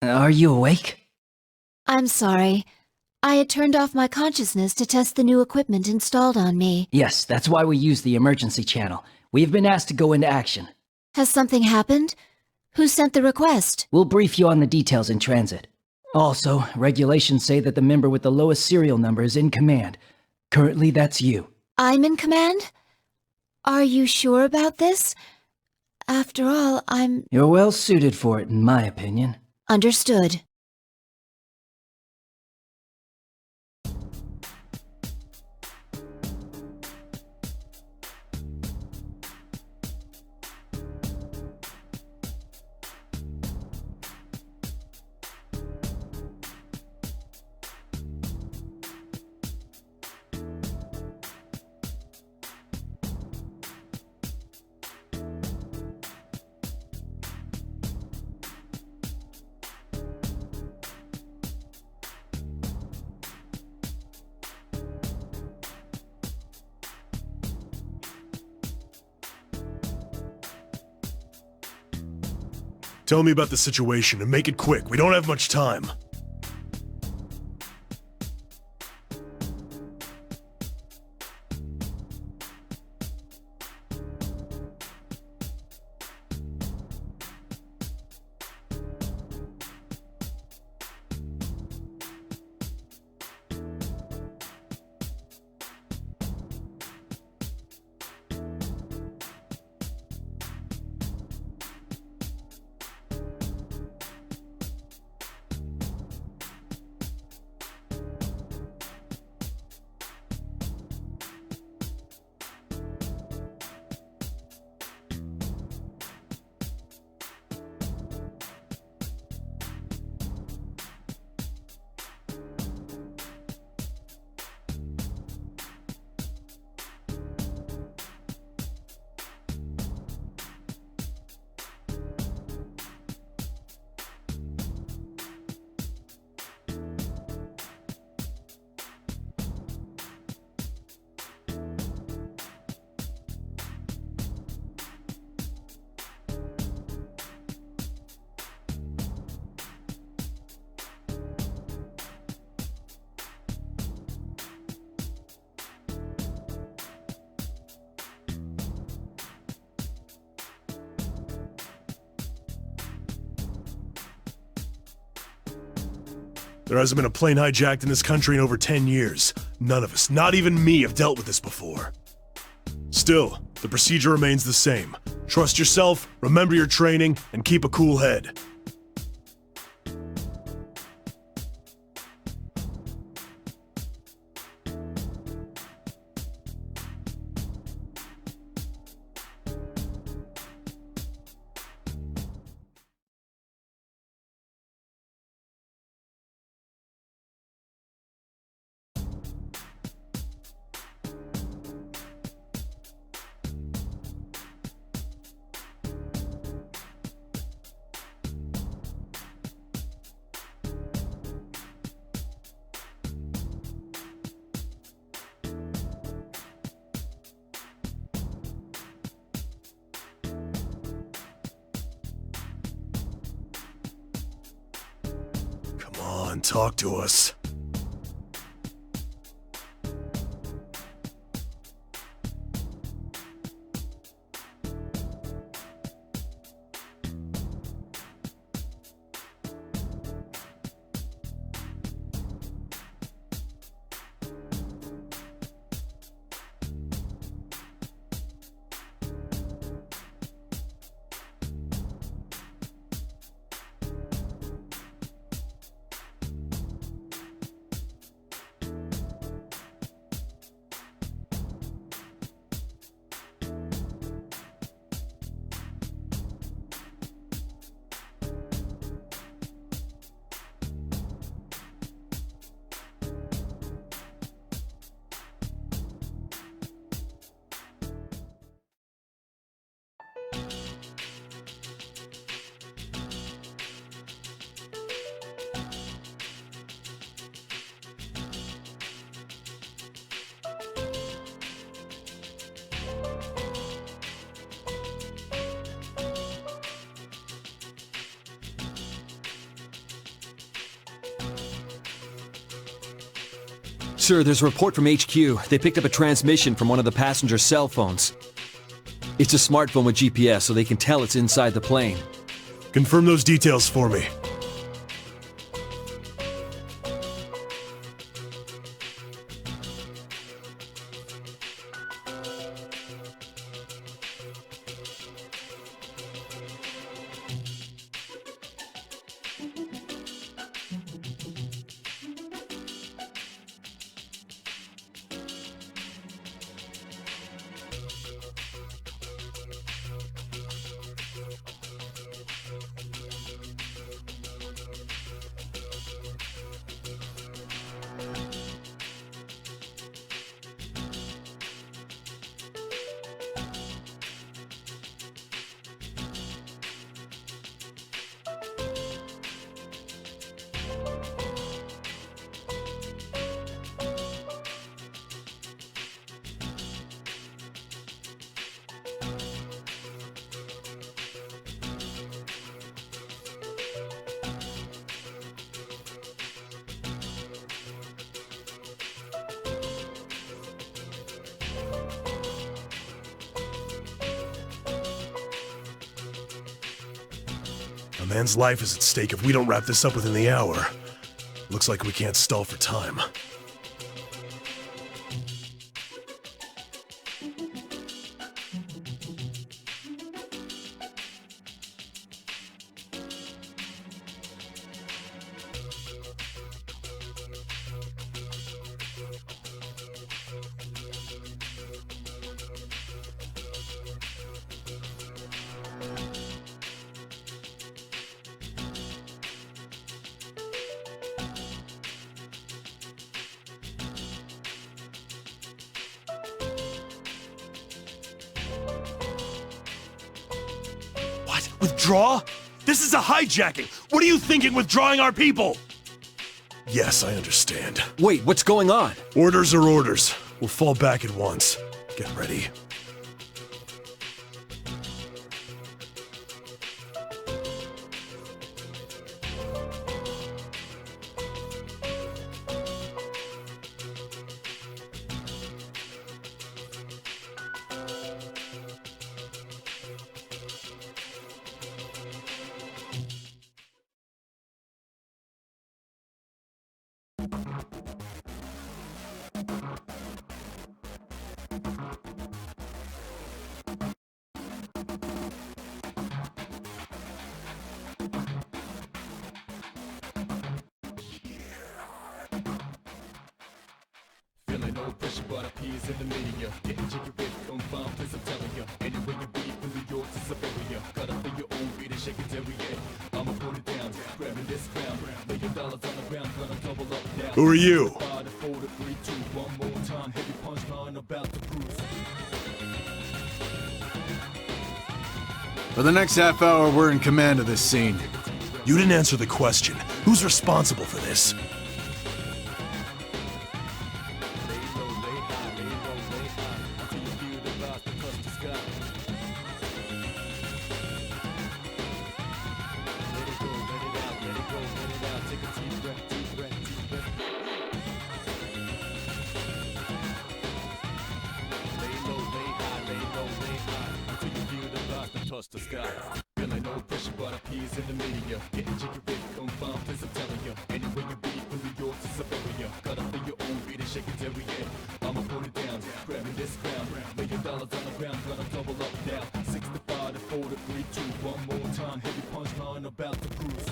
Are you awake? I'm sorry. I had turned off my consciousness to test the new equipment installed on me. Yes, that's why we use the emergency channel. We have been asked to go into action. Has something happened? Who sent the request? We'll brief you on the details in transit. Also, regulations say that the member with the lowest serial number is in command. Currently, that's you. I'm in command? Are you sure about this? After all, You're well suited for it, in my opinion. Understood. Tell me about the situation and make it quick. We don't have much time. There hasn't been a plane hijacked in this country in over 10 years. None of us, not even me, have dealt with this before. Still, the procedure remains the same. Trust yourself, remember your training, and keep a cool head. Talk to us. Sir, there's a report from HQ. They picked up a transmission from one of the passenger's cell phones. It's a smartphone with GPS, so they can tell it's inside the plane. Confirm those details for me. A man's life is at stake if we don't wrap this up within the hour. Looks like we can't stall for time. What? Withdraw? This is a hijacking! What are you thinking, withdrawing our people? Yes, I understand. Wait, what's going on? Orders are orders. We'll fall back at once. Get ready. Feeling no pressure, but appears in the media. Getting jiggy with from fine place, I'm telling ya. Anywhere you be, from New York to Siberia. Cut up in your own beat and shake it every day. I'ma put it down, grabbing this crown. $1 million on the ground, gonna double up now. Who are you? 5, 4, 3, 2, one more time. Heavy punchline about to bruise. For the next half hour, we're in command of this scene. You didn't answer the question. Who's responsible for this? The sky. Feeling no pressure, but appears in the media. Getting jiggy with from fine place, I'm telling ya. Anywhere you be, from New York to Siberia. Cut up in your own beat and shake it every day. I'ma put it down, grabbing this crown. $1 million on the ground, gonna double up now. 65 to 4 to 3, 2, one more time. Heavy punchline about to cruise.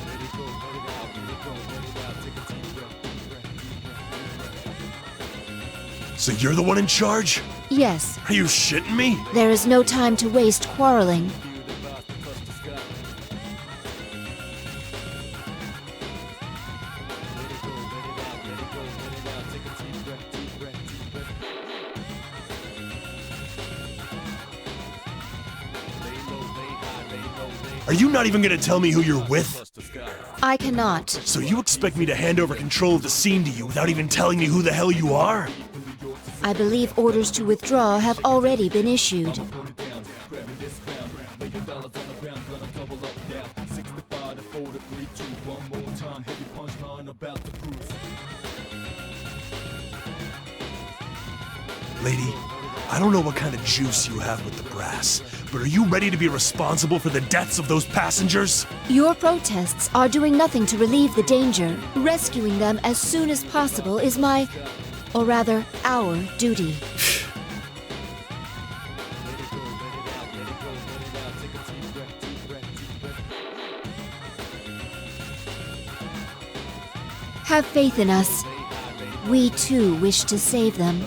Let it go, let it out, let it go, let it out. Take a deep breath, deep breath, deep breath, deep breath. So you're the one in charge? Yes, Are you shitting me? there is no time to waste quarreling. Are you not even gonna tell me who you're with? I cannot. So you expect me to hand over control of the scene to you without even telling me who the hell you are? I believe orders to withdraw have already been issued. $1 million on the ground, gonna double up now. 65 to 4 to 3, 2, one more time. Lady, I don't know what kind of juice you have with the brass, but are you ready to be responsible for the deaths of those passengers? Your protests are doing nothing to relieve the danger. Rescuing them as soon as possible is my, or rather, our duty. Have faith in us. We too wish to save them.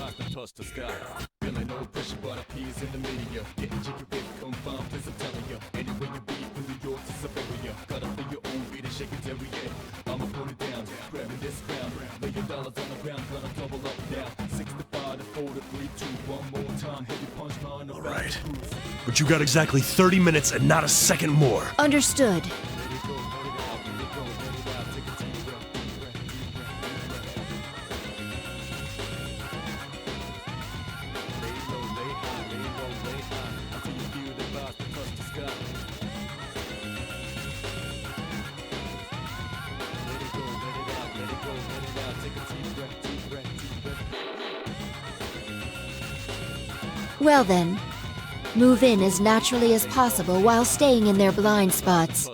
All right, but you got exactly 30 minutes and not a second more. Understood. Well then, move in as naturally as possible while staying in their blind spots.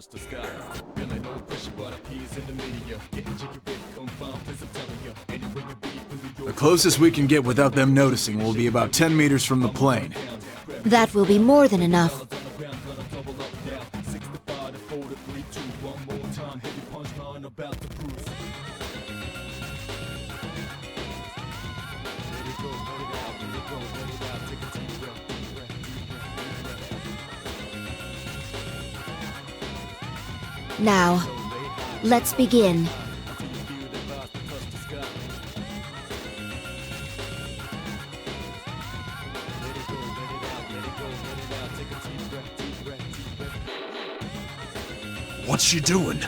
The closest we can get without them noticing will be about 10 meters from the plane. That will be more than enough. Now, let's begin. What's she doing?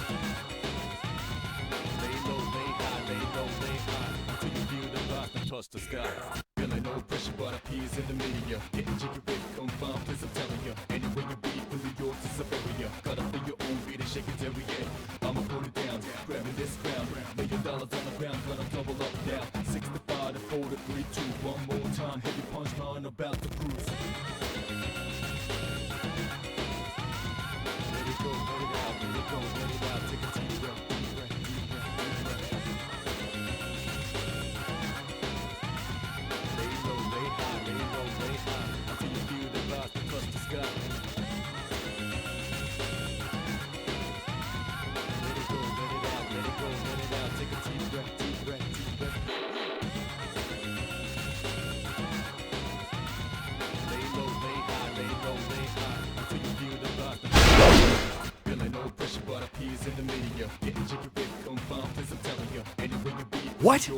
What?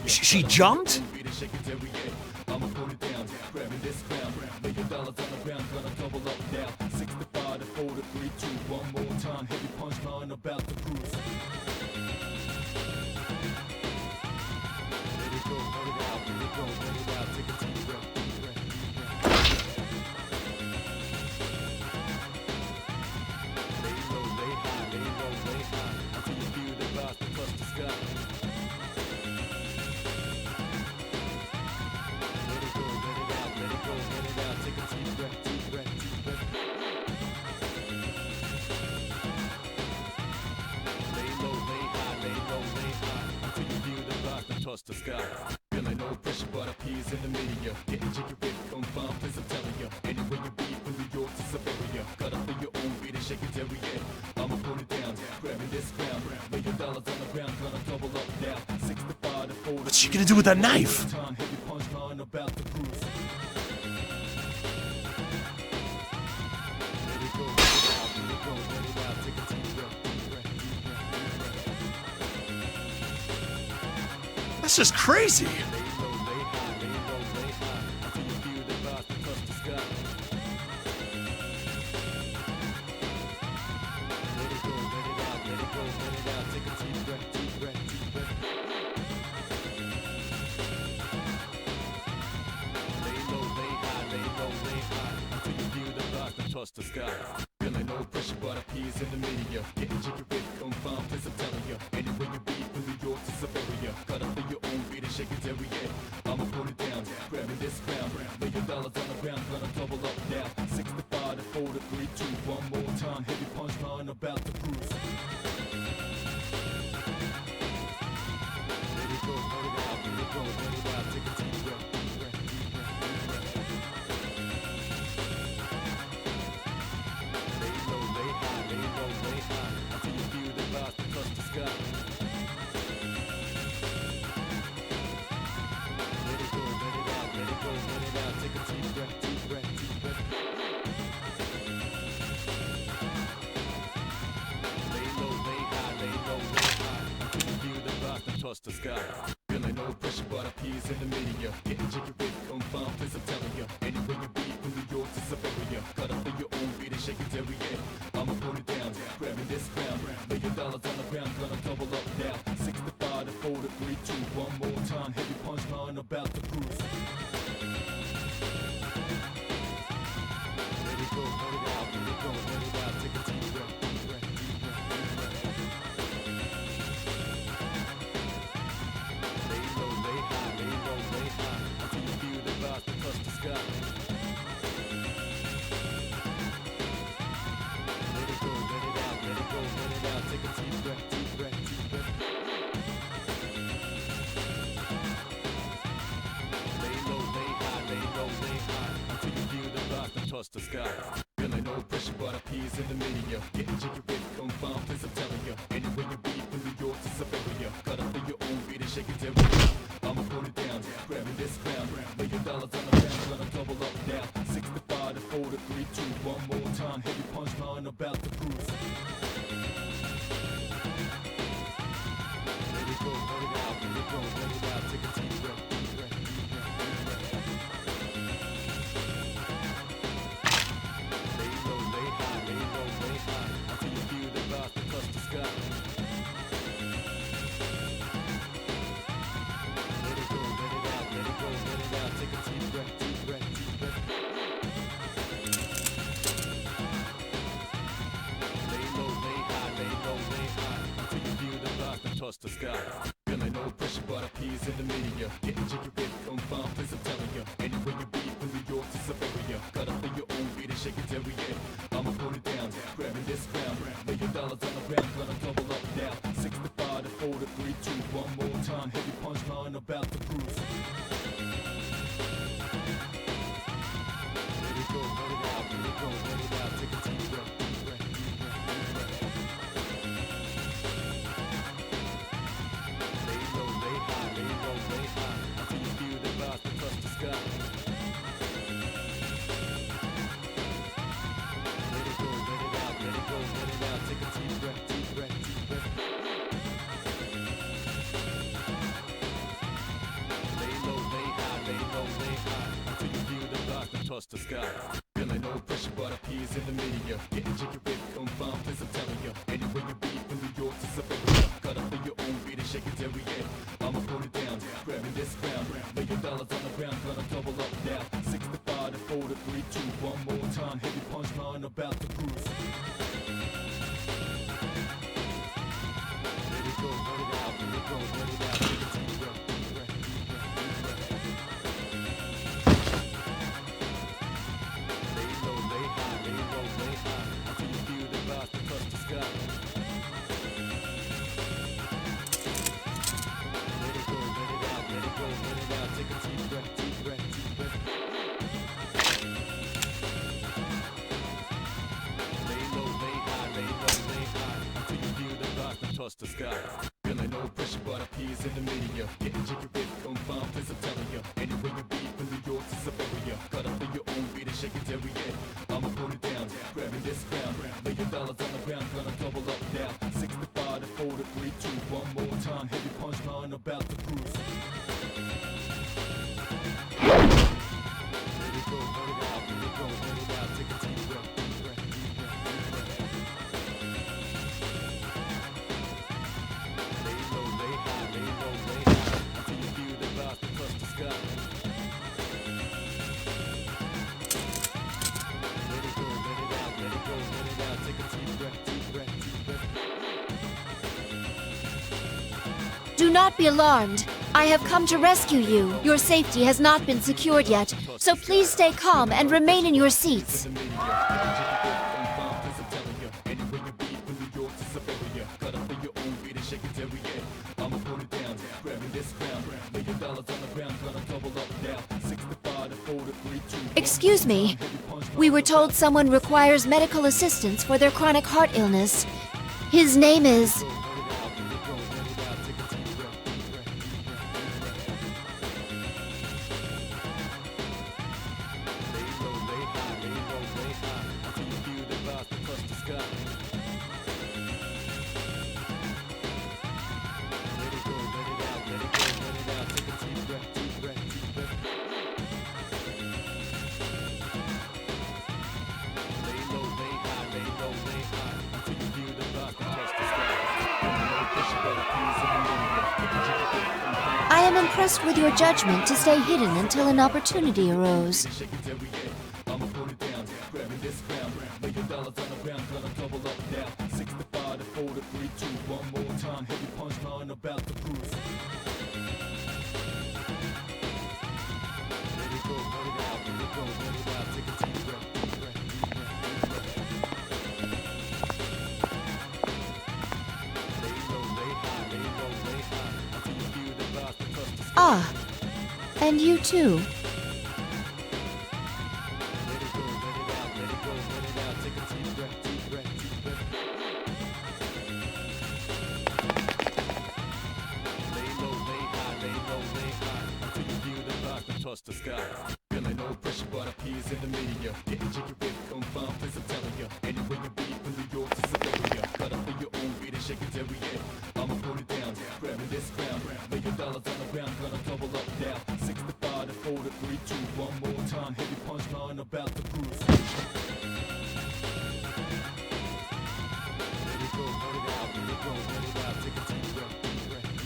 She jumped? The sky. Feeling no pressure, but appears in the media. Getting jiggy with confirmed, please I'm telling you. Anywhere you be, from New York to Siberia. Got up in your own beat and shake it every year. I'ma put it down, grabbing this crown. $1 million on the ground, gonna double up now. 65 to 40. What's she gonna do with that knife? Heavy punchline about the cruise. That's just crazy. The sky. Feeling no pressure, but appears in the media. Getting jiggy with confirmed, please I'm telling you. Anywhere you be, from New York to Siberia. Got up in your own beat and shake it every year. I'ma put it down, grabbing dollars on the ground, gonna double up now. 65 to 4 to 3, 2, one more time. Heavy punchline about to cruise. Let it go, let it out, let it go, let it out. Take a deep breath, deep breath, deep breath, deep breath. Lay low, lay high, lay low, lay high. Until you feel the vibes that touch the sky. Let it go, let it out, let it go, let it out. Take a deep breath, deep breath, deep breath. Lay low, lay high, lay low, lay high. Until you feel the vibes that touch the sky. Feeling no pressure, but appears in the media. Getting jiggy with confirmed, please I'm telling ya. Anywhere you be, from New York to Siberia. Cut up in your own beat and shake it every day. I'ma put it down, grabbing this crown. $1 million on the ground, gonna double up now. 65 to 4 to 3, 2, one more time. Heavy punchline about to cruise. Let it go, let it out, let it go, let it out. Take a deep breath, deep breath, deep breath, deep breath. Lay low, lay high, lay low, lay high. Until you feel the vibes that touch the sky. Let it go, let it out, let it go, let it out. Take a deep breath, deep breath, deep breath. Lay low, lay high, lay low, lay high. Until you feel the vibes that touch the sky. Feeling no pressure, but appears in the media. Getting jiggy with confirmed, please I'm telling ya. Anywhere you be, from New York to Siberia. Cut up in your own beat and shake it every day. I'ma put it down, grabbing this crown. $1 million on the ground, gonna double up now. 65 to 4 to 3, 2, one more time. Heavy punchline about to cruise. Let it go, let it out, let it go, let it out. Take a deep breath, deep breath, deep breath, deep breath. Lay low, lay high, lay low, lay high. Until you feel the vibes that touch the sky. Let it go, let it out, let it go, let it out. Take a deep breath, deep breath, deep breath. Lay low, lay high, lay low, lay high. Until you feel the vibes that touch the sky. Feeling no pressure, but appears in the media. Getting jiggy with confirmed, please I'm telling ya. Anywhere you be, from New York to Siberia. Cut up in your own beat and shake it every day. I'ma put it down, grabbing this crown. $1 million on the ground, gonna double up now. 65 to 4 to 3, 2, one more time. Heavy punchline about to cruise. Let it go, let it out, let it go, let it out. Take a deep breath, deep breath, deep breath, deep breath. Lay low, lay high, lay low, lay high. Until you feel the vibes that touch the sky. Let it go, let it out, let it go, let it out. Take a deep breath, deep breath, deep breath. Lay low, lay high, lay low, lay high. Until you feel the vibes that touch the sky. Feeling no pressure, but appears in the media. Getting jiggy with confirmed, please I'm telling ya. Anywhere you be, from New York to Siberia. Cut up in your own beat and shake it every day. I'ma put it down, grabbing this crown. $1 million on the ground, gonna double up now. 65 to 4 to 3, 2, one more time. Heavy punchline about to cruise. Let it go, let it out, let it go, let it out. Take a deep breath, deep breath, deep breath, deep breath. Lay low, lay high, lay low, lay high. Until you feel the vibes that touch the sky. Let it go, let it out, let it go, let it out. Take a deep breath, deep breath, deep breath. not be alarmed. I have come to rescue you. Your safety has not been secured yet, so please stay calm and remain in your seats. Excuse me. We were told someone requires medical assistance for their chronic heart illness. His name is... I am impressed with your judgment to stay hidden until an opportunity arose. Ah, and you too. Trust the sky. Feeling no pressure, but appears in the media. Getting jiggy with confirmed, please I'm telling you. Anywhere you be from New York to Siberia. Cut up in your own beat and shake it every year. I'ma put it down, grabbing this crown. $1 million on the ground, gonna double up now. 65 to 4 to 3, 2, one more time. Heavy punchline about the cruise. Let it go, let it out, let it go, let it out. Take a deep breath, deep breath, deep breath, deep breath.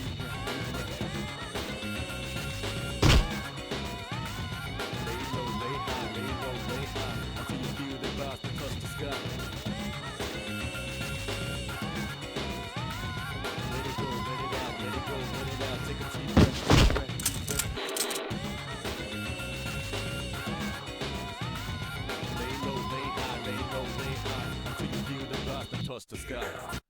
Trust the sky.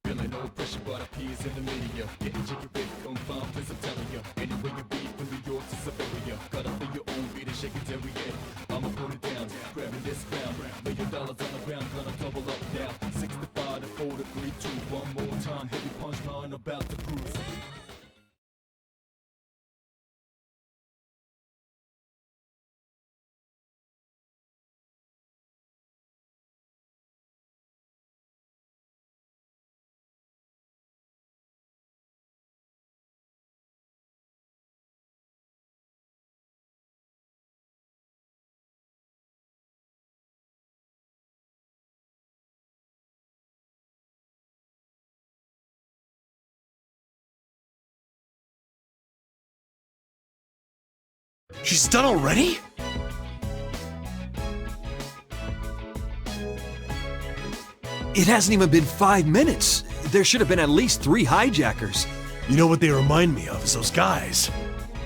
Feeling no pressure, but appears in the media. Getting jiggy with confirmed, please I'm telling you. Anywhere you be from New York to Siberia. Cut up in your own beat and shake it every year. I'ma put it down, grabbing this crown. $1 million on the ground, gonna double up now. 65 to 4 to 3, 2, one more time. Heavy punchline about the cruise. She's done already? It hasn't even been 5 minutes. There should have been at least 3 hijackers. You know what they remind me of is those guys.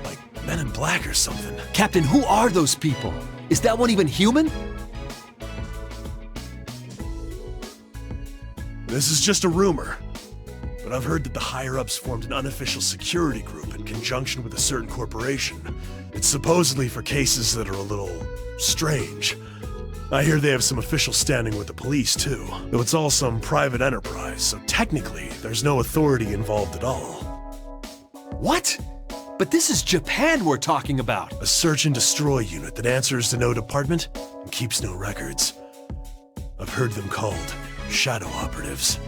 Like Men in Black or something. Captain, who are those people? Is that one even human? This is just a rumor. But I've heard that the higher-ups formed an unofficial security group in conjunction with a certain corporation. It's supposedly for cases that are a little strange. I hear they have some official standing with the police, too. Though it's all some private enterprise, so technically, there's no authority involved at all. What? But this is Japan we're talking about. A search and destroy unit that answers to no department and keeps no records. I've heard them called shadow operatives.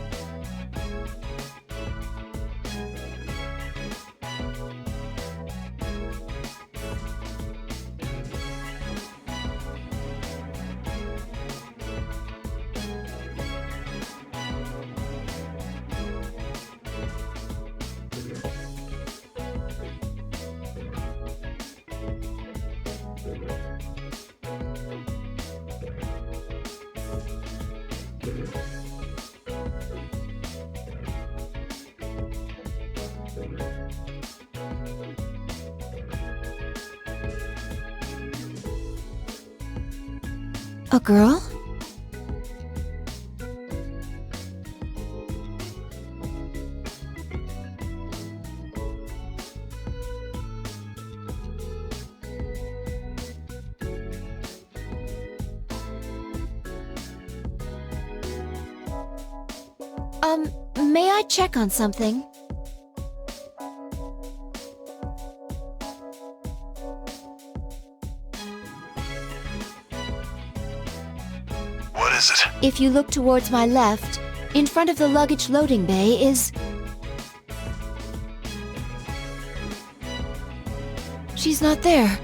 A girl? May I check on something? What is it? If you look towards my left, in front of the luggage loading bay is... She's not there.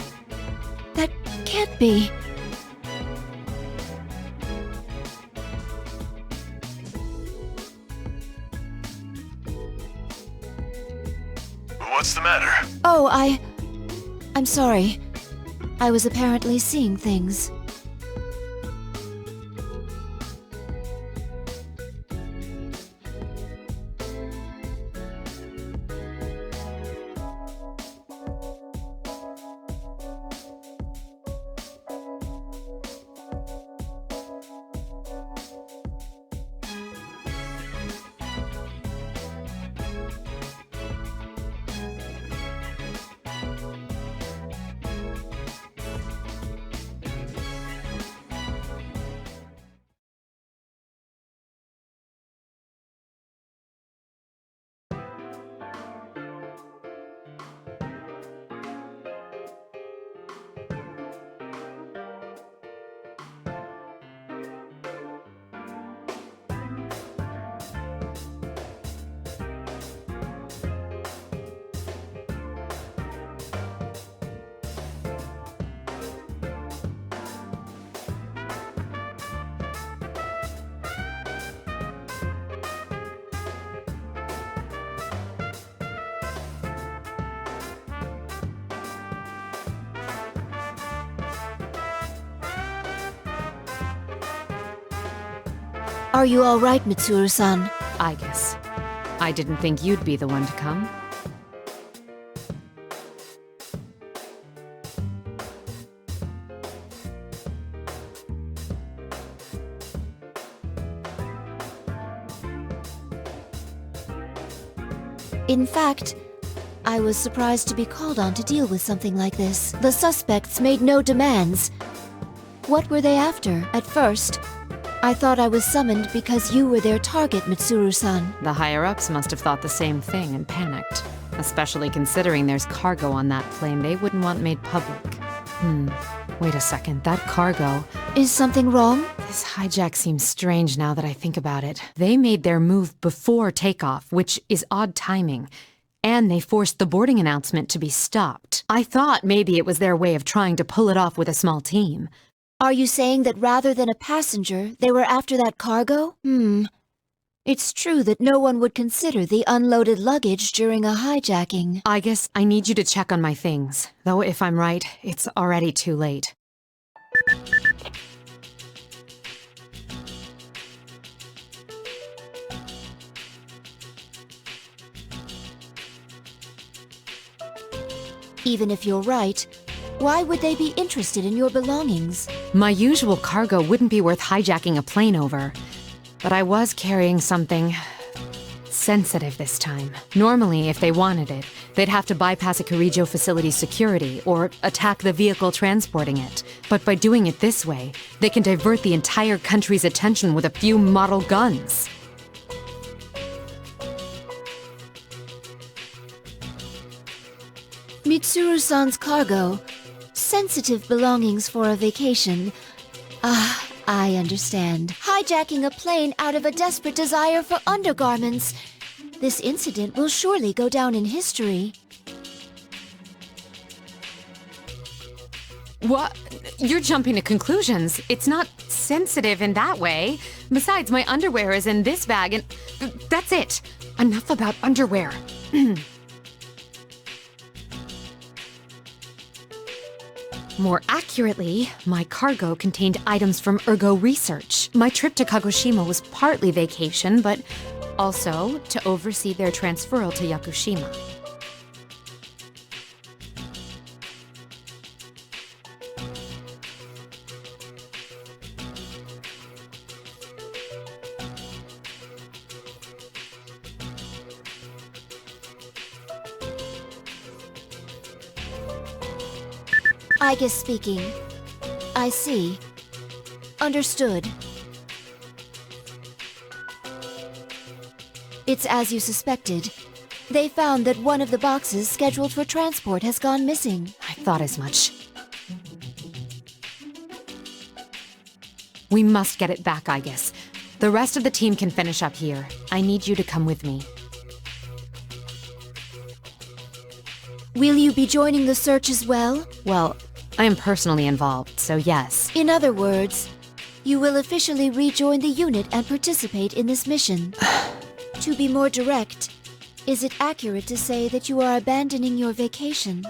That can't be. What's the matter? Oh, I'm sorry. I was apparently seeing things. Are you all right, Mitsuru-san? Aigis. I didn't think you'd be the one to come. In fact, I was surprised to be called on to deal with something like this. The suspects made no demands. What were they after? At first, I thought I was summoned because you were their target, Mitsuru-san. The higher-ups must have thought the same thing and panicked. Especially considering there's cargo on that plane they wouldn't want made public. Wait a second, that cargo... Is something wrong? This hijack seems strange now that I think about it. They made their move before takeoff, which is odd timing. And they forced the boarding announcement to be stopped. I thought maybe it was their way of trying to pull it off with a small team. Are you saying that rather than a passenger, they were after that cargo? It's true that no one would consider the unloaded luggage during a hijacking. I guess I need you to check on my things. Though if I'm right, it's already too late. Even if you're right, why would they be interested in your belongings? My usual cargo wouldn't be worth hijacking a plane over. But I was carrying something sensitive this time. Normally, if they wanted it, they'd have to bypass a Kirijo facility's security or attack the vehicle transporting it. But by doing it this way, they can divert the entire country's attention with a few model guns. Mitsuru-san's cargo. Sensitive belongings for a vacation. I understand. Hijacking a plane out of a desperate desire for undergarments. This incident will surely go down in history. What? You're jumping to conclusions. It's not sensitive in that way. Besides, my underwear is in this bag and that's it. Enough about underwear. More accurately, my cargo contained items from Ergo Research. My trip to Kagoshima was partly vacation, but also to oversee their transferal to Yakushima. Aigis speaking. I see. Understood. It's as you suspected. They found that one of the boxes scheduled for transport has gone missing. I thought as much. We must get it back, Aigis. The rest of the team can finish up here. I need you to come with me. Will you be joining the search as well? Well, I am personally involved, so yes. In other words, you will officially rejoin the unit and participate in this mission. To be more direct, is it accurate to say that you are abandoning your vacation?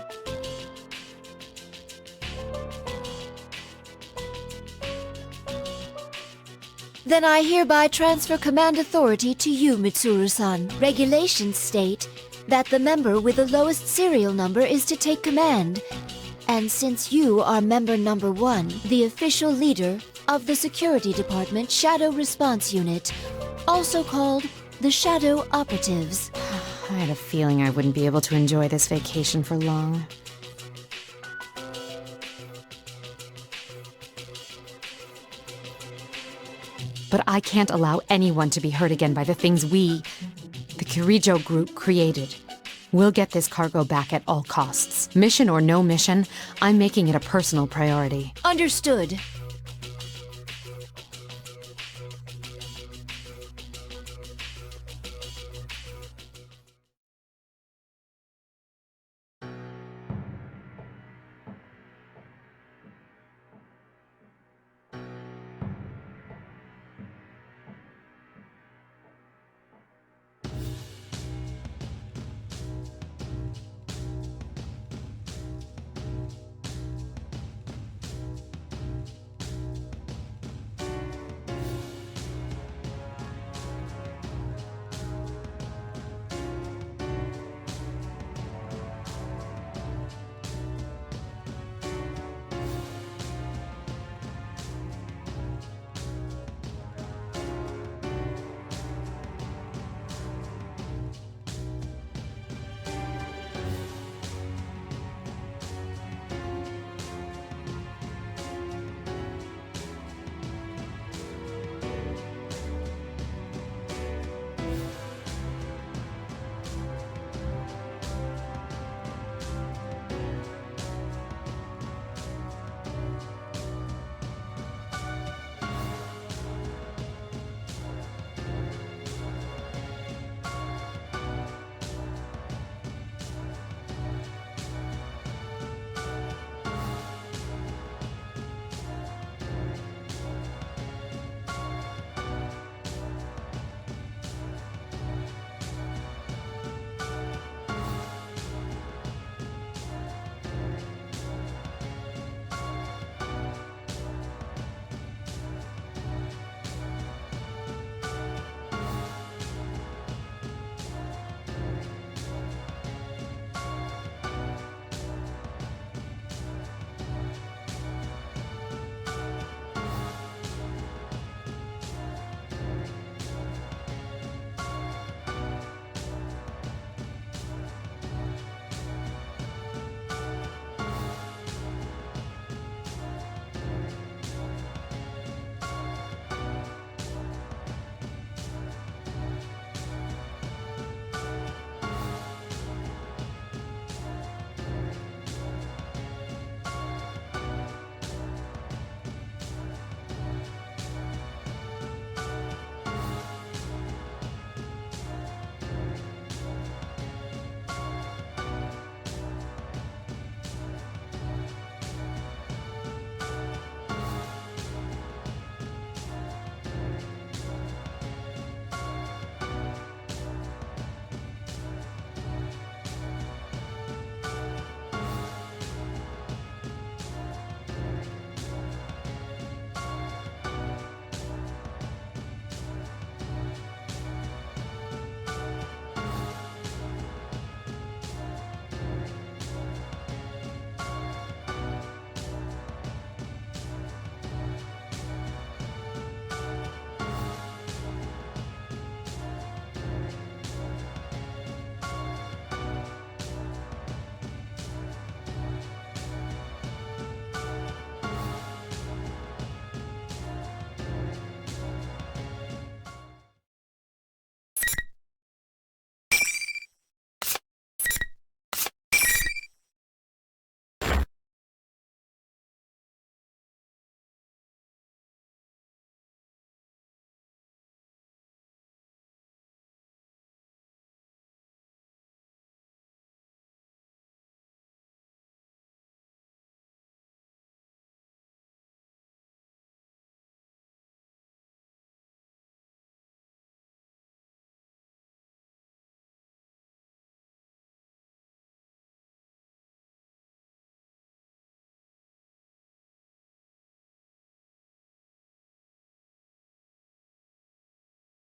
Then I hereby transfer command authority to you, Mitsuru-san. Regulations state that the member with the lowest serial number is to take command. And since you are member number 1, the official leader of the Security Department Shadow Response Unit, also called the Shadow Operatives. I had a feeling I wouldn't be able to enjoy this vacation for long. But I can't allow anyone to be hurt again by the things we, the Kirijo group, created. We'll get this cargo back at all costs. Mission or no mission, I'm making it a personal priority. Understood.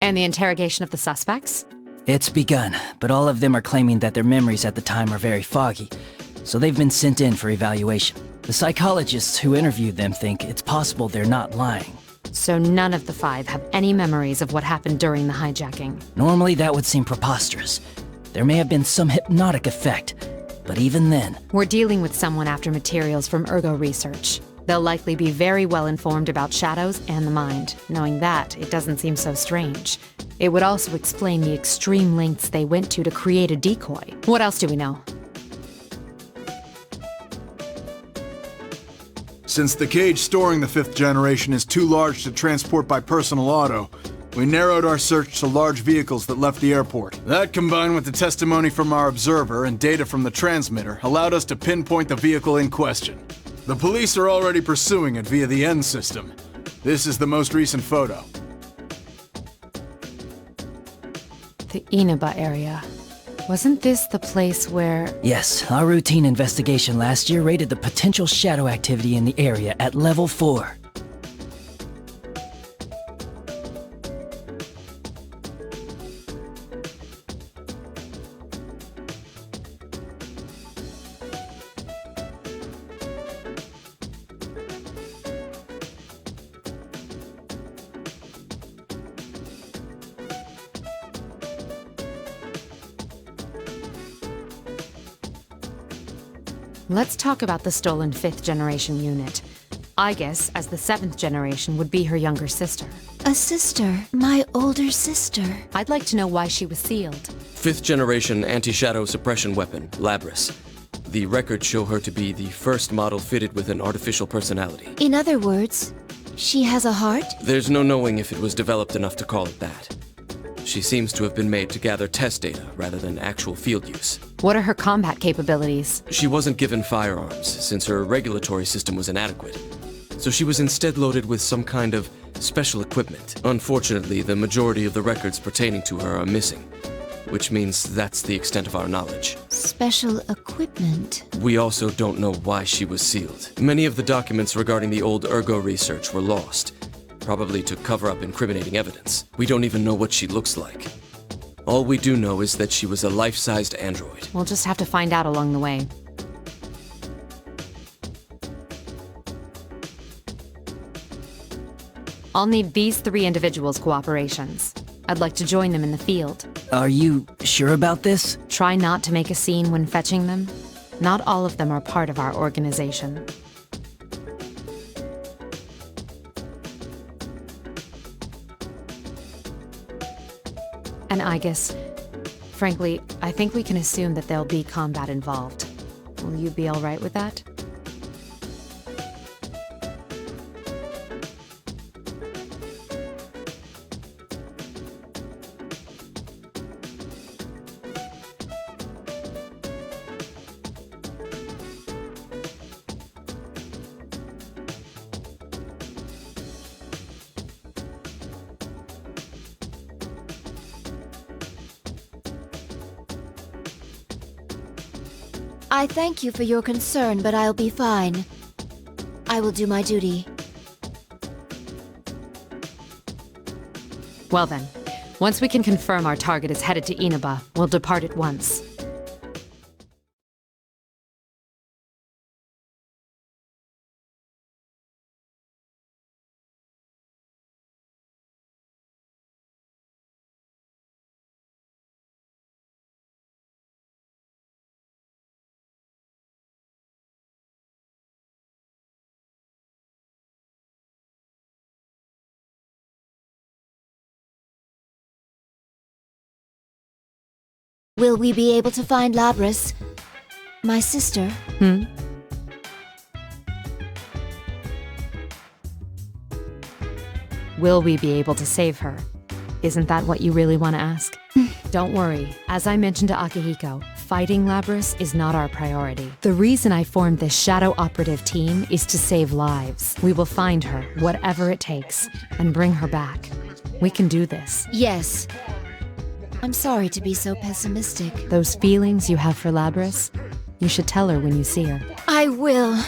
And the interrogation of the suspects? It's begun, but all of them are claiming that their memories at the time are very foggy, so they've been sent in for evaluation. The psychologists who interviewed them think it's possible they're not lying. So none of the 5 have any memories of what happened during the hijacking. Normally that would seem preposterous. There may have been some hypnotic effect, but even then... We're dealing with someone after materials from Ergo research. They'll likely be very well informed about shadows and the mind. Knowing that, it doesn't seem so strange. It would also explain the extreme lengths they went to create a decoy. What else do we know? Since the cage storing the 5th generation is too large to transport by personal auto, we narrowed our search to large vehicles that left the airport. That, combined with the testimony from our observer and data from the transmitter, allowed us to pinpoint the vehicle in question. The police are already pursuing it via the N system. This is the most recent photo. The Inaba area. Wasn't this the place where... Yes, our routine investigation last year rated the potential shadow activity in the area at level 4. Let's talk about the stolen 5th generation unit. Aigis, as the 7th generation, would be her younger sister. A sister. My older sister. I'd like to know why she was sealed. 5th generation anti-shadow suppression weapon, Labris. The records show her to be the first model fitted with an artificial personality. In other words, she has a heart? There's no knowing if it was developed enough to call it that. She seems to have been made to gather test data rather than actual field use. What are her combat capabilities? She wasn't given firearms, since her regulatory system was inadequate. So she was instead loaded with some kind of special equipment. Unfortunately, the majority of the records pertaining to her are missing, which means that's the extent of our knowledge. Special equipment. We also don't know why she was sealed. Many of the documents regarding the old Ergo research were lost, probably to cover up incriminating evidence. We don't even know what she looks like. All we do know is that she was a life-sized android. We'll just have to find out along the way. I'll need these 3 individuals' cooperations. I'd like to join them in the field. Are you sure about this? Try not to make a scene when fetching them. Not all of them are part of our organization. And Aigis, frankly, I think we can assume that there'll be combat involved. Will you be all right with that? I thank you for your concern, but I'll be fine. I will do my duty. Well then, once we can confirm our target is headed to Inaba, we'll depart at once. Will we be able to find Labris? My sister? Will we be able to save her? Isn't that what you really want to ask? Don't worry. As I mentioned to Akihiko, fighting Labris is not our priority. The reason I formed this shadow operative team is to save lives. We will find her, whatever it takes, and bring her back. We can do this. Yes. I'm sorry to be so pessimistic. Those feelings you have for Labris, you should tell her when you see her. I will.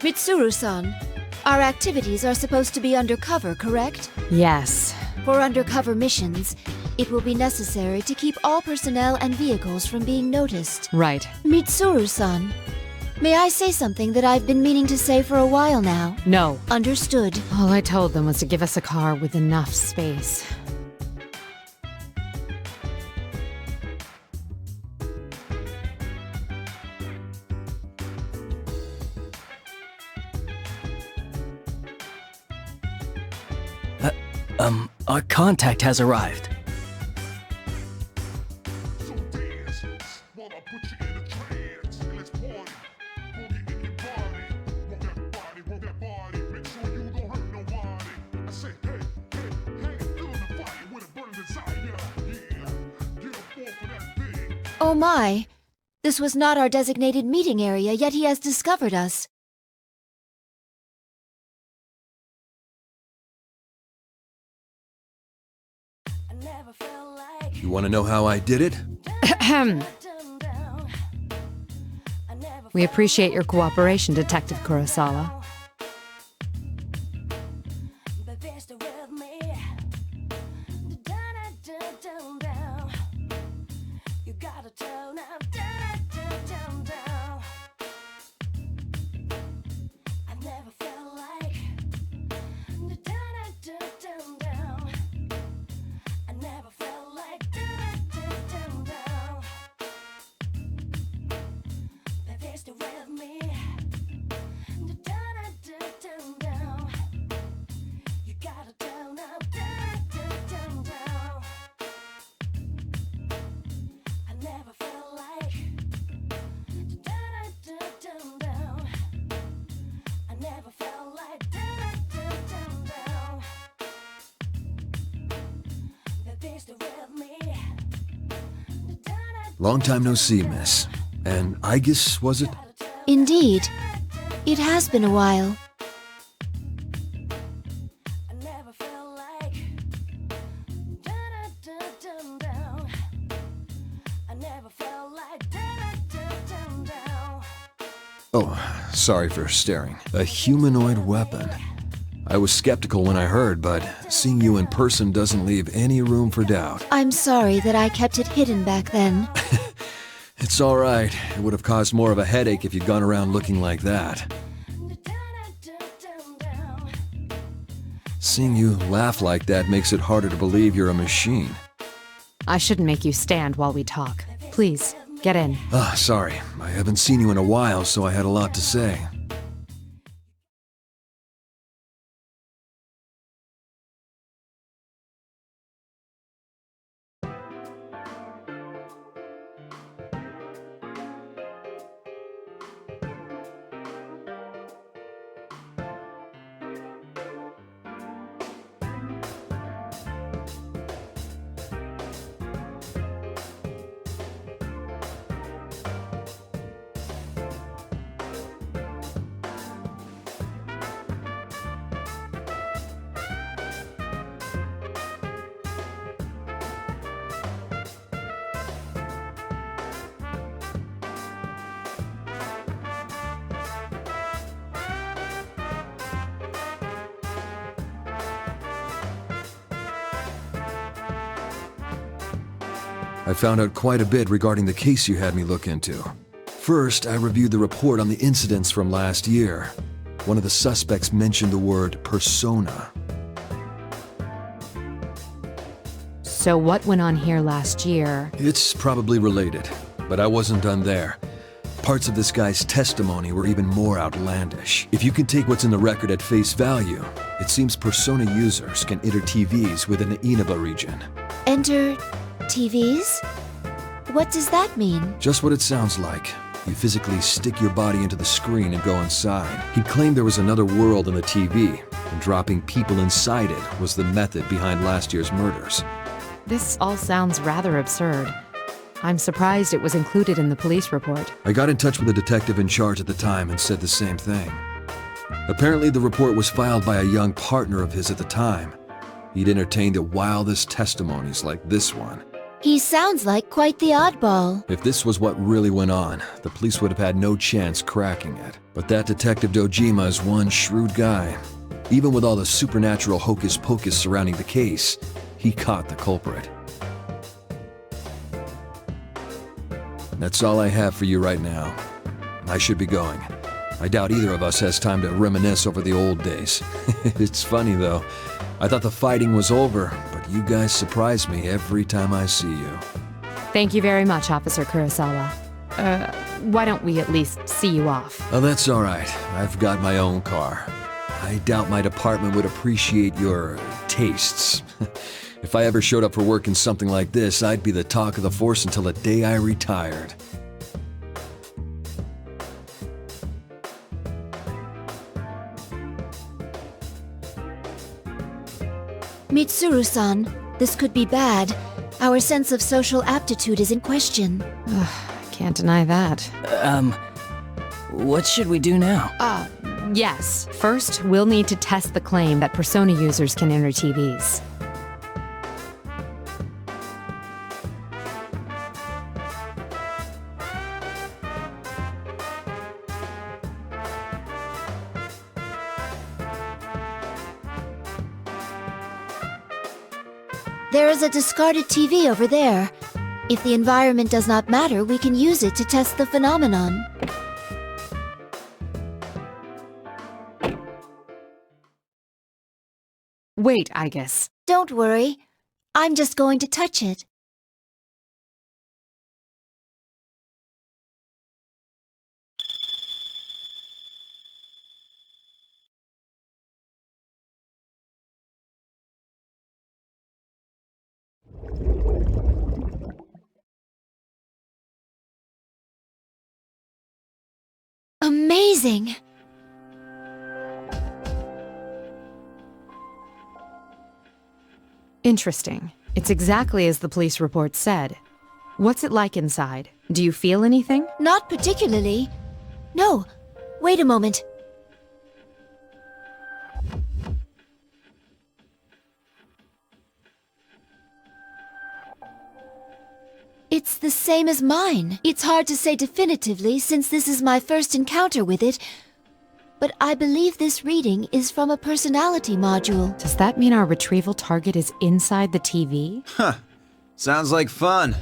Mitsuru-san, our activities are supposed to be undercover, correct? Yes. For undercover missions, it will be necessary to keep all personnel and vehicles from being noticed. Right. Mitsuru-san, may I say something that I've been meaning to say for a while now? No. Understood. All I told them was to give us a car with enough space. Our contact has arrived. So dance while I put you in a trance. Let's party. Boogie in your body. Work that body. Make sure you don't hurt nobody. I say, hey, feeling the fire with a burning desire. Yeah, get up off of that thing. Oh my. This was not our designated meeting area, yet he has discovered us. You want to know how I did it? We appreciate your cooperation, Detective Kurosawa. Long time no see, miss. And Aigis, was it? Indeed. It has been a while. Oh, sorry for staring. A humanoid weapon. I was skeptical when I heard, but seeing you in person doesn't leave any room for doubt. I'm sorry that I kept it hidden back then. It's all right. It would have caused more of a headache if you'd gone around looking like that. Seeing you laugh like that makes it harder to believe you're a machine. I shouldn't make you stand while we talk. Please, get in. Ah, sorry. I haven't seen you in a while, so I had a lot to say. I found out quite a bit regarding the case you had me look into. First, I reviewed the report on the incidents from last year. One of the suspects mentioned the word persona. So what went on here last year? It's probably related, but I wasn't done there. Parts of this guy's testimony were even more outlandish. If you can take what's in the record at face value, it seems persona users can enter TVs within the Inaba region. Enter TVs? What does that mean? Just what it sounds like. You physically stick your body into the screen and go inside. He claimed there was another world in the TV, and dropping people inside it was the method behind last year's murders. This all sounds rather absurd. I'm surprised it was included in the police report. I got in touch with the detective in charge at the time and said the same thing. Apparently the report was filed by a young partner of his at the time. He'd entertained the wildest testimonies like this one. He sounds like quite the oddball. If this was what really went on, the police would have had no chance cracking it. But that Detective Dojima is one shrewd guy. Even with all the supernatural hocus-pocus surrounding the case, he caught the culprit. That's all I have for you right now. I should be going. I doubt either of us has time to reminisce over the old days. It's funny though. I thought the fighting was over, but you guys surprise me every time I see you. Thank you very much, Officer Kurosawa. Why don't we at least see you off? Oh, that's all right. I've got my own car. I doubt my department would appreciate your tastes. If I ever showed up for work in something like this, I'd be the talk of the force until the day I retired. Mitsuru-san, this could be bad. Our sense of social aptitude is in question. Can't deny that. What should we do now? Yes. First, we'll need to test the claim that Persona users can enter TVs. There is a discarded TV over there. If the environment does not matter, we can use it to test the phenomenon. Wait, Aigis. Don't worry. I'm just going to touch it. Amazing! Interesting. It's exactly as the police report said. What's it like inside? Do you feel anything? Not particularly. No. Wait a moment. It's the same as mine. It's hard to say definitively since this is my first encounter with it, but I believe this reading is from a personality module. Does that mean our retrieval target is inside the TV? Huh. Sounds like fun.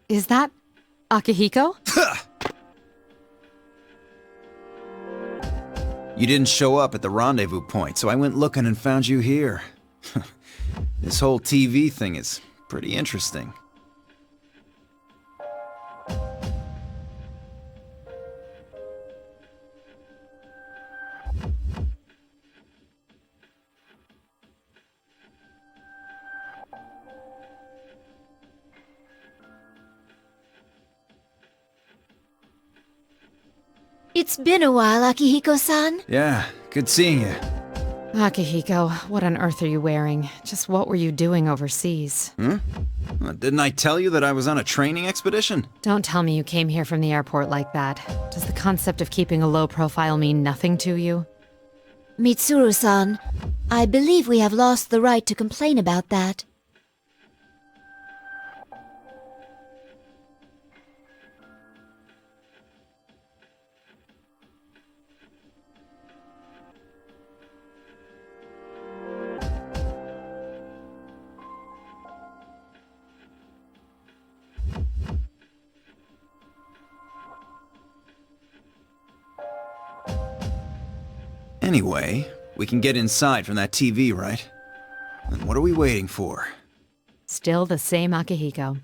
Is that Akihiko? You didn't show up at the rendezvous point, so I went looking and found you here. This whole TV thing is pretty interesting. It's been a while, Akihiko-san. Yeah, good seeing you. Akihiko, what on earth are you wearing? Just what were you doing overseas? Didn't I tell you that I was on a training expedition? Don't tell me you came here from the airport like that. Does the concept of keeping a low profile mean nothing to you? Mitsuru-san, I believe we have lost the right to complain about that. Anyway, we can get inside from that TV, right? And what are we waiting for? Still the same Akihiko.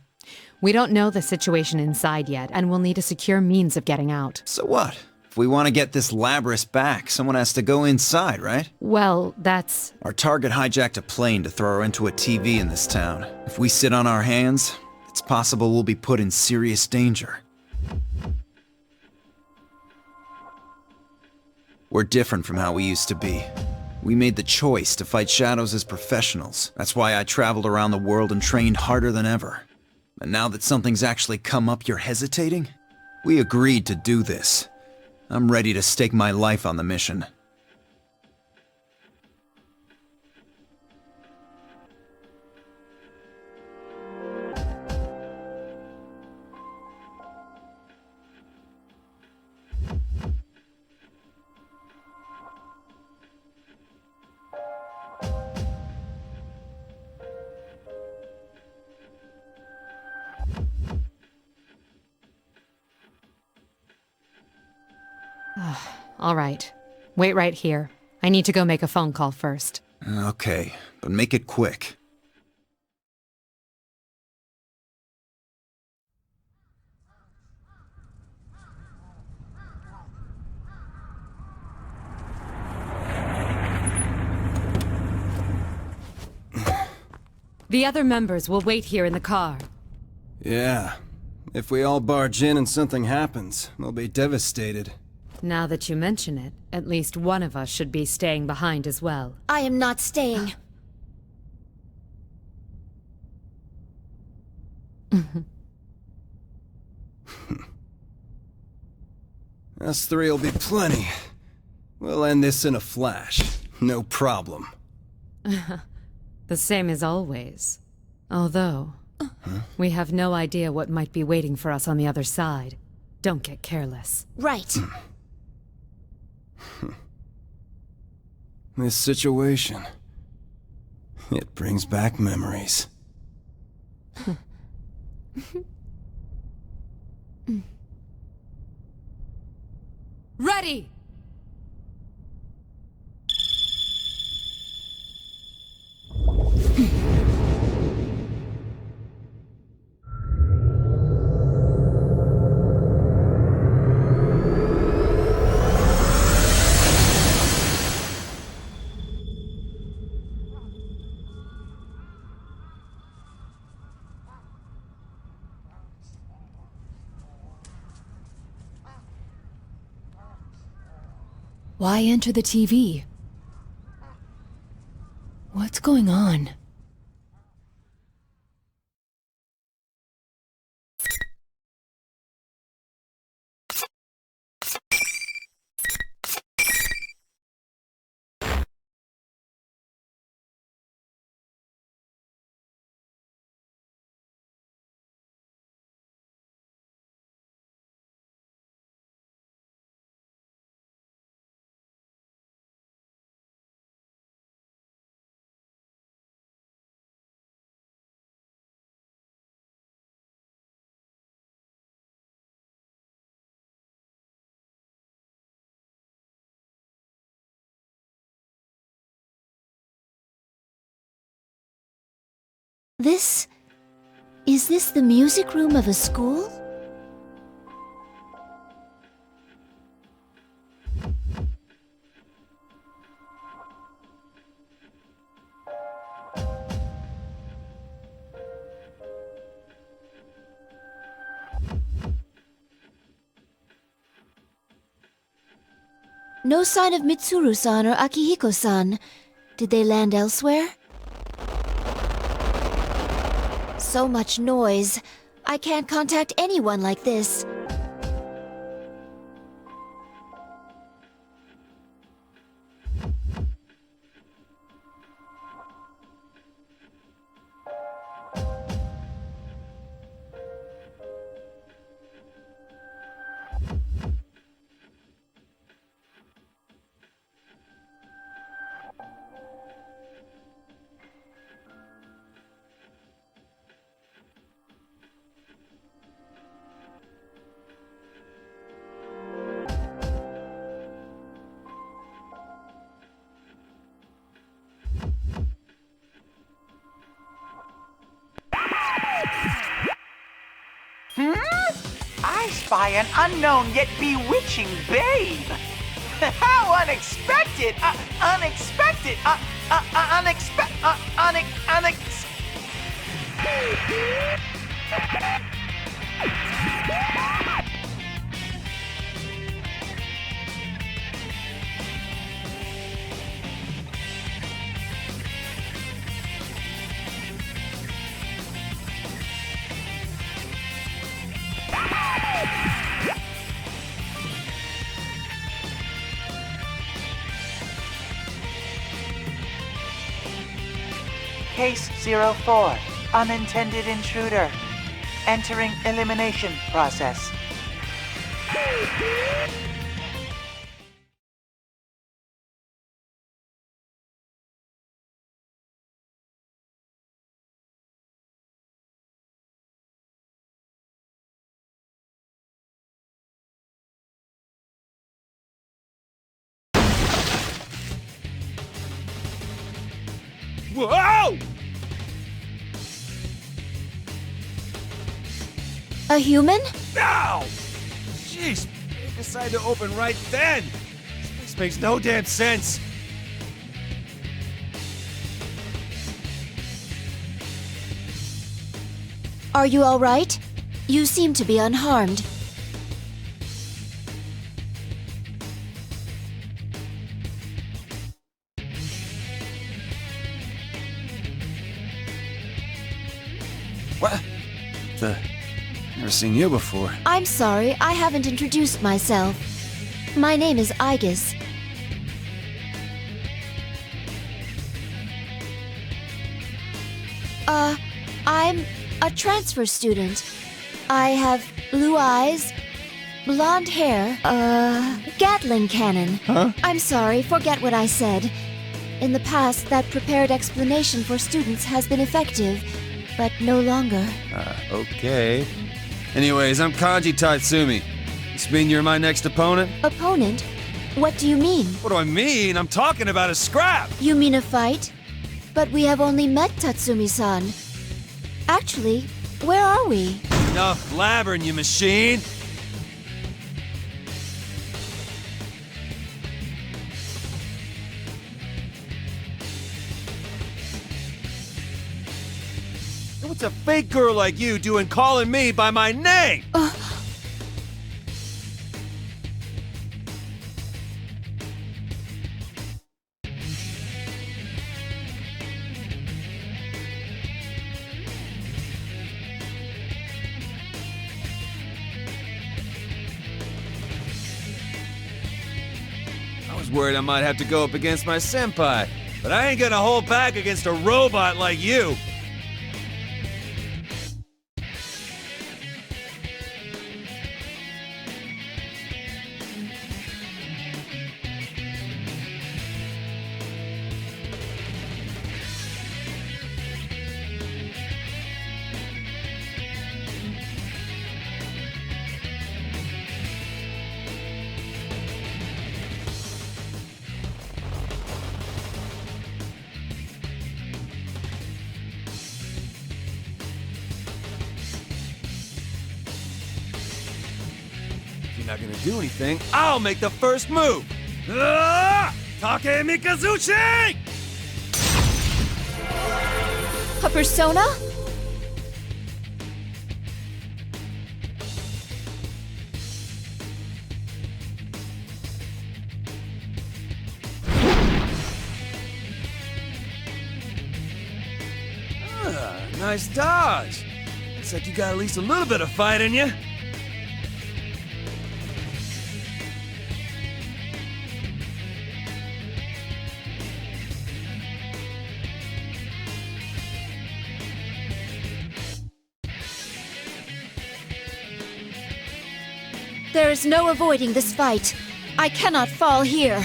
We don't know the situation inside yet, and we'll need a secure means of getting out. So what? If we want to get this Labrys back, someone has to go inside, right? Well, that's... Our target hijacked a plane to throw her into a TV in this town. If we sit on our hands, it's possible we'll be put in serious danger. We're different from how we used to be. We made the choice to fight shadows as professionals. That's why I traveled around the world and trained harder than ever. And now that something's actually come up, you're hesitating? We agreed to do this. I'm ready to stake my life on the mission. All right. Wait right here. I need to go make a phone call first. Okay, but make it quick. The other members will wait here in the car. Yeah. If we all barge in and something happens, they'll be devastated. Now that you mention it, at least one of us should be staying behind as well. I am not staying. Us three will be plenty. We'll end this in a flash. No problem. The same as always. Although, we have no idea what might be waiting for us on the other side. Don't get careless. Right. This situation... it brings back memories. Ready! Why enter the TV? What's going on? Is this the music room of a school? No sign of Mitsuru-san or Akihiko-san. Did they land elsewhere? So much noise. I can't contact anyone like this. I spy an unknown yet bewitching babe. How unexpected! Unexpected! Case 04, unintended intruder. Entering elimination process. Whoa! A human? Ow! Jeez, they decided to open right then. This makes no damn sense. Are you all right? You seem to be unharmed. What? Never seen you before. I'm sorry, I haven't introduced myself. My name is Aigis. I'm a transfer student. I have blue eyes, blonde hair, Gatling cannon. Huh? I'm sorry, forget what I said. In the past, that prepared explanation for students has been effective, but no longer. Okay. Anyways, I'm Kanji Tatsumi. This mean you're my next opponent? Opponent? What do you mean? What do I mean? I'm talking about a scrap! You mean a fight? But we have only met Tatsumi-san. Actually, where are we? Enough blabbering, you machine! What's a fake girl like you doing calling me by my name? I was worried I might have to go up against my senpai, but I ain't gonna hold back against a robot like you. If you're not gonna do anything, I'll make the first move! Take Mikazuchi! A persona? Nice dodge. Looks like you got at least a little bit of fight in you. There is no avoiding this fight. I cannot fall here.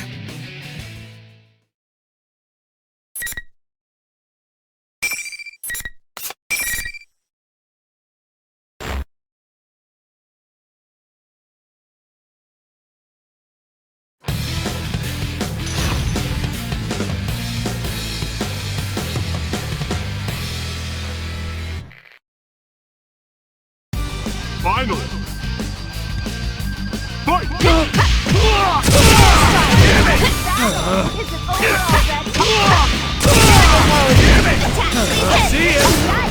Finally! Fight! See ya!